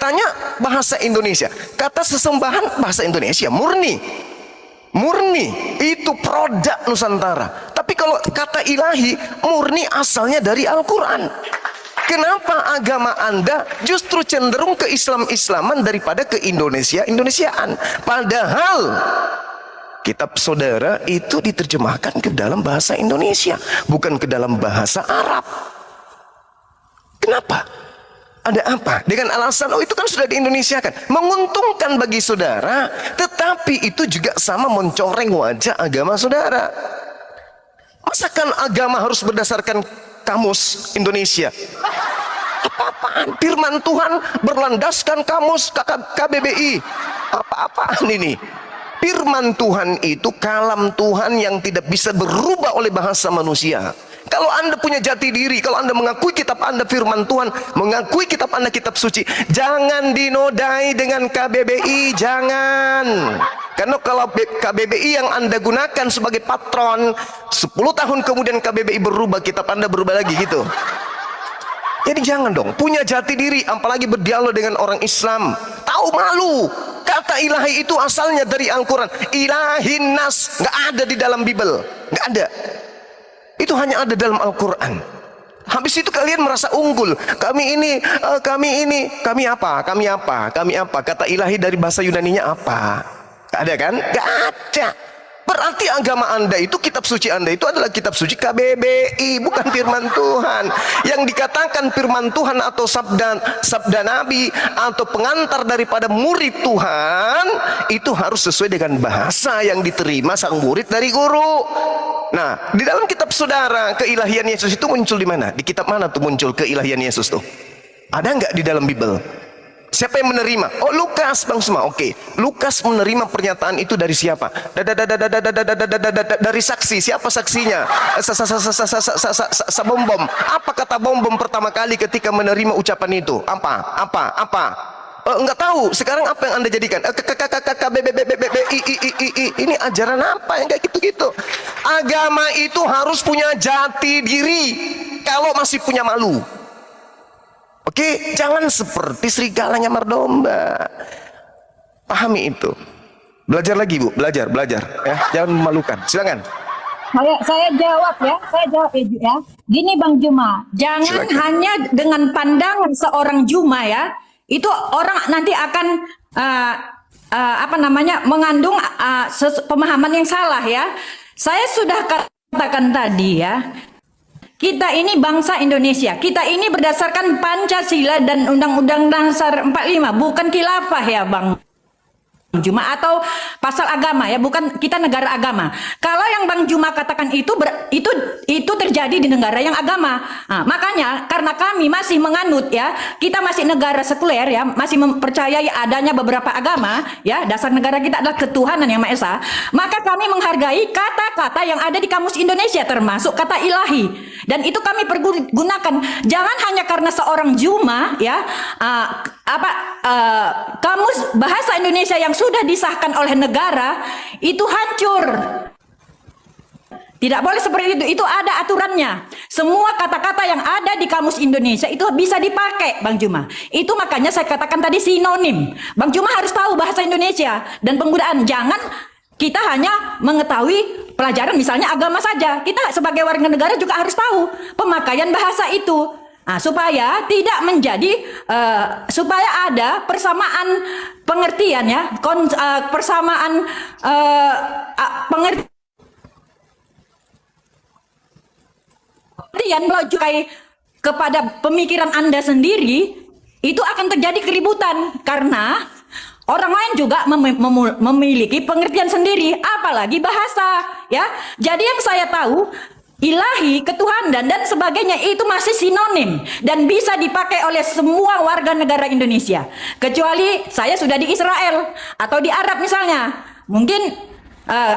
katanya bahasa Indonesia, kata sesembahan bahasa Indonesia murni, murni itu produk Nusantara. Tapi kalau kata ilahi murni asalnya dari Al-Quran. Kenapa agama Anda justru cenderung ke Islam-Islaman daripada ke Indonesia-Indonesiaan? Padahal kitab saudara itu diterjemahkan ke dalam bahasa Indonesia, bukan ke dalam bahasa Arab. Kenapa? Ada apa? Dengan alasan, oh itu kan sudah di-Indonesiakan. Menguntungkan bagi saudara, tetapi itu juga sama mencoreng wajah agama saudara. Masakan agama harus berdasarkan kamus Indonesia? Apa-apaan? Firman Tuhan berlandaskan kamus KBBI. Apa-apaan ini? Firman Tuhan itu kalam Tuhan yang tidak bisa berubah oleh bahasa manusia. Kalau Anda punya jati diri, kalau Anda mengakui kitab Anda firman Tuhan, mengakui kitab Anda kitab suci, jangan dinodai dengan KBBI, jangan. Karena kalau KBBI yang Anda gunakan sebagai patron, 10 tahun kemudian KBBI berubah, kitab Anda berubah lagi gitu. Jadi jangan dong, punya jati diri, apalagi berdialog dengan orang Islam. Tahu malu. Kata ilahi itu asalnya dari Al-Quran. Ilahin nas, nggak ada di dalam Bible, nggak ada. Itu hanya ada dalam Al-Quran. Habis itu kalian merasa unggul. Kami apa? Kata ilahi dari bahasa Yunaninya apa? Gak ada kan? Gak ada. Berarti agama Anda itu, kitab suci Anda itu adalah kitab suci KBBI, bukan firman Tuhan. Yang dikatakan firman Tuhan atau sabda Nabi atau pengantar daripada murid Tuhan, itu harus sesuai dengan bahasa yang diterima sang murid dari guru. Nah, di dalam kitab saudara, keilahian Yesus itu muncul di mana? Di kitab mana tuh muncul keilahian Yesus tuh? Ada nggak di dalam Bible? Siapa yang menerima? Oh, Lukas, Bang Suma. Oke, Lukas menerima pernyataan itu dari siapa? Dari saksi. Siapa saksinya? Bombom. Apa kata Bombom pertama kali ketika menerima ucapan itu? Apa? Enggak tahu. Sekarang apa yang Anda jadikan? Ini ajaran apa yang kayak gitu-gitu? Agama itu harus punya jati diri. Kalau masih punya malu, oke, jangan seperti serigala nyamar domba. Pahami itu. Belajar lagi, Bu. Belajar ya. Jangan memalukan. Silakan. Saya jawab ya, ya. Gini Bang Juma, jangan Silakan. hanya dengan pandangan seorang Juma ya. Itu orang nanti akan mengandung pemahaman yang salah ya. Saya sudah katakan tadi ya, kita ini bangsa Indonesia, kita ini berdasarkan Pancasila dan Undang-Undang Dasar 45, bukan khilafah ya Bang Juma, atau pasal agama ya, bukan kita negara agama. Kalau yang Bang Juma katakan itu terjadi di negara yang agama. Nah, makanya karena kami masih menganut ya, kita masih negara sekuler ya, masih mempercayai adanya beberapa agama ya, dasar negara kita adalah ketuhanan yang Maha Esa, maka kami menghargai kata-kata yang ada di kamus Indonesia termasuk kata ilahi, dan itu kami pergunakan. Jangan hanya karena seorang Juma ya, kamus bahasa Indonesia yang sudah disahkan oleh negara itu hancur. Tidak boleh seperti itu ada aturannya. Semua kata-kata yang ada di kamus Indonesia itu bisa dipakai, Bang Juma. Itu makanya saya katakan tadi sinonim. Bang Juma harus tahu bahasa Indonesia dan penggunaan. Jangan kita hanya mengetahui pelajaran misalnya agama saja. Kita sebagai warga negara juga harus tahu pemakaian bahasa itu. Nah, supaya tidak menjadi supaya ada persamaan pengertian ya, persamaan pengertian melukai kepada pemikiran Anda sendiri, itu akan terjadi keributan karena orang lain juga memiliki pengertian sendiri, apalagi bahasa ya. Jadi yang saya tahu, ilahi, ketuhanan dan sebagainya itu masih sinonim dan bisa dipakai oleh semua warga negara Indonesia. Kecuali saya sudah di Israel atau di Arab misalnya, mungkin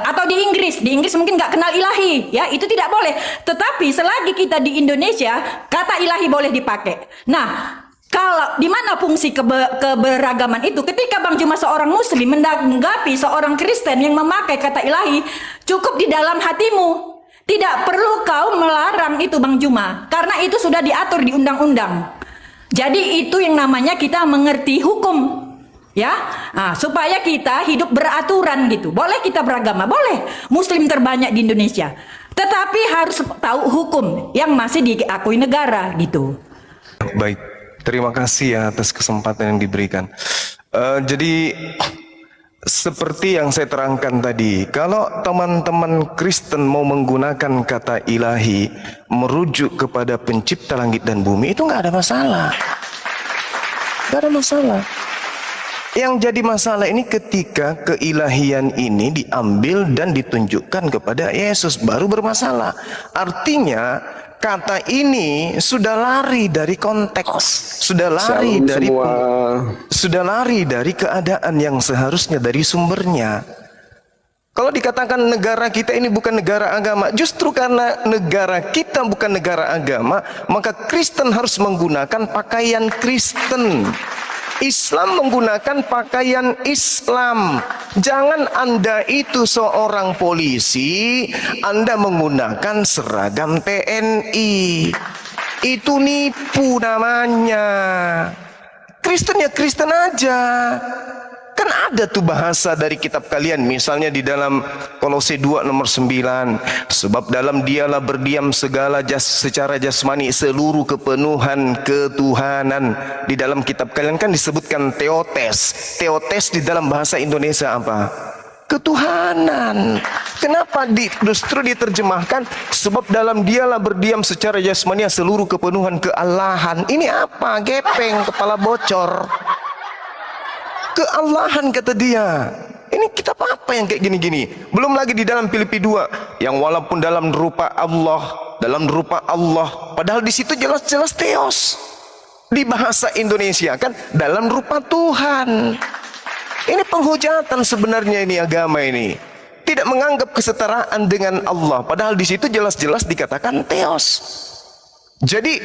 atau di Inggris mungkin nggak kenal ilahi, ya itu tidak boleh. Tetapi selagi kita di Indonesia, kata ilahi boleh dipakai. Nah, kalau di mana fungsi keberagaman itu? Ketika Bang Juma seorang Muslim menanggapi seorang Kristen yang memakai kata ilahi, cukup di dalam hatimu. Tidak perlu kau melarang itu Bang Juma, karena itu sudah diatur di undang-undang. Jadi itu yang namanya kita mengerti hukum. Ya, nah, supaya kita hidup beraturan gitu. Boleh kita beragama, boleh. Muslim terbanyak di Indonesia. Tetapi harus tahu hukum yang masih diakui negara gitu. Baik, terima kasih ya atas kesempatan yang diberikan. Jadi seperti yang saya terangkan tadi, kalau teman-teman Kristen mau menggunakan kata ilahi merujuk kepada pencipta langit dan bumi, itu nggak ada masalah. Nggak ada masalah. Yang jadi masalah ini ketika keilahian ini diambil dan ditunjukkan kepada Yesus, baru bermasalah. Artinya kata ini sudah lari dari konteks, sudah lari dari keadaan yang seharusnya dari sumbernya. Kalau dikatakan negara kita ini bukan negara agama, justru karena negara kita bukan negara agama, maka Kristen harus menggunakan pakaian Kristen. Islam menggunakan pakaian Islam. Jangan Anda itu seorang polisi, Anda menggunakan seragam TNI. Itu nipu namanya. Kristen ya Kristen aja. Kan ada tuh bahasa dari kitab kalian, misalnya di dalam Kolose 2 nomor 9, sebab dalam dialah berdiam segala secara jasmani seluruh kepenuhan ketuhanan. Di dalam kitab kalian kan disebutkan teotes. Teotes di dalam bahasa Indonesia apa? Ketuhanan. Kenapa justru diterjemahkan sebab dalam dialah berdiam secara jasmani seluruh kepenuhan keallahan? Ini apa? Gepeng, kepala bocor. Keallahan kata dia. Ini kitab apa yang kayak gini-gini? Belum lagi di dalam Filipi 2 yang walaupun dalam rupa Allah, padahal di situ jelas-jelas theos. Di bahasa Indonesia kan dalam rupa Tuhan. Ini penghujatan sebenarnya ini agama ini. Tidak menganggap kesetaraan dengan Allah, padahal di situ jelas-jelas dikatakan theos. Jadi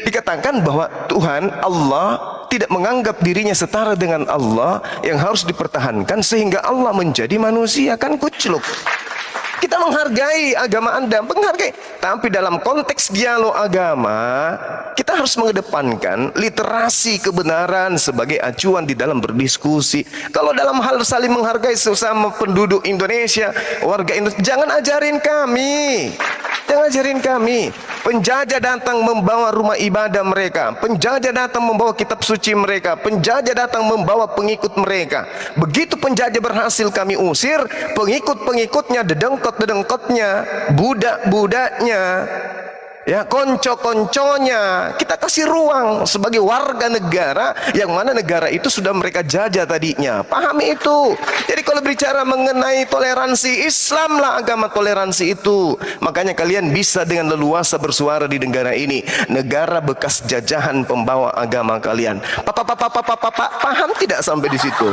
dikatakan bahwa Tuhan Allah tidak menganggap dirinya setara dengan Allah yang harus dipertahankan sehingga Allah menjadi manusia, kan kucluk. Kita menghargai agama Anda, menghargai. Tapi dalam konteks dialog agama, kita harus mengedepankan literasi kebenaran sebagai acuan di dalam berdiskusi. Kalau dalam hal saling menghargai sesama penduduk Indonesia, warga Indonesia, jangan ajarin kami. Jangan ajarin kami. Penjajah datang membawa rumah ibadah mereka, penjajah datang membawa kitab suci mereka, penjajah datang membawa pengikut mereka. Begitu penjajah berhasil kami usir, pengikut-pengikutnya, dedengkot-dedengkotnya, budak-budaknya, ya, konco-konconya, kita kasih ruang sebagai warga negara yang mana negara itu sudah mereka jajah tadinya. Pahami itu. Jadi kalau bicara mengenai toleransi, Islamlah agama toleransi itu. Makanya kalian bisa dengan leluasa bersuara di negara ini, negara bekas jajahan pembawa agama kalian. Paham tidak sampai di situ?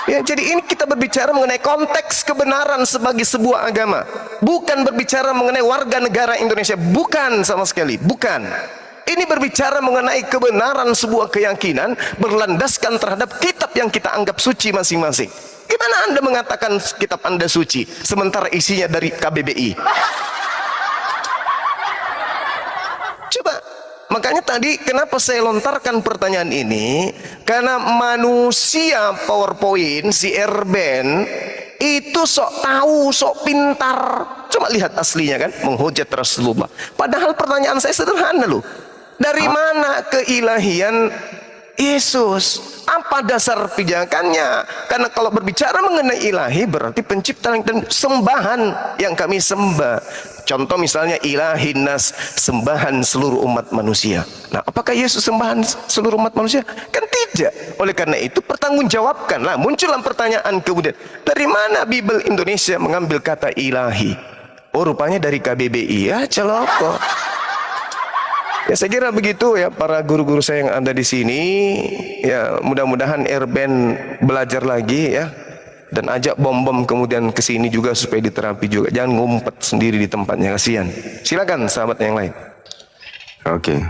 Ya, jadi ini kita berbicara mengenai konteks kebenaran sebagai sebuah agama, bukan berbicara mengenai warga negara Indonesia, bukan sama sekali, bukan. Ini berbicara mengenai kebenaran sebuah keyakinan berlandaskan terhadap kitab yang kita anggap suci masing-masing. Gimana Anda mengatakan kitab Anda suci sementara isinya dari KBBI? Coba. Makanya tadi kenapa saya lontarkan pertanyaan ini, karena manusia PowerPoint si Erben itu sok tahu, sok pintar. Coba lihat aslinya kan, menghujat Rasulullah. Padahal pertanyaan saya sederhana loh. Dari mana keilahian Yesus? Apa dasar pijakannya? Karena kalau berbicara mengenai ilahi berarti pencipta dan sembahan yang kami sembah. Contoh misalnya ilahin nas, sembahan seluruh umat manusia. Nah, apakah Yesus sembahan seluruh umat manusia? Kan tidak. Oleh karena itu pertanggungjawabkanlah. Muncullah pertanyaan kemudian, dari mana Bible Indonesia mengambil kata ilahi? Oh, rupanya dari KBBI. Ya, celoko. Ya, saya kira begitu ya para guru-guru saya yang ada di sini. Ya, mudah-mudahan Erben belajar lagi ya, dan ajak bom-bom kemudian ke sini juga supaya diterapi juga. Jangan ngumpet sendiri di tempatnya, kasihan. Silakan sahabat yang lain. Oke.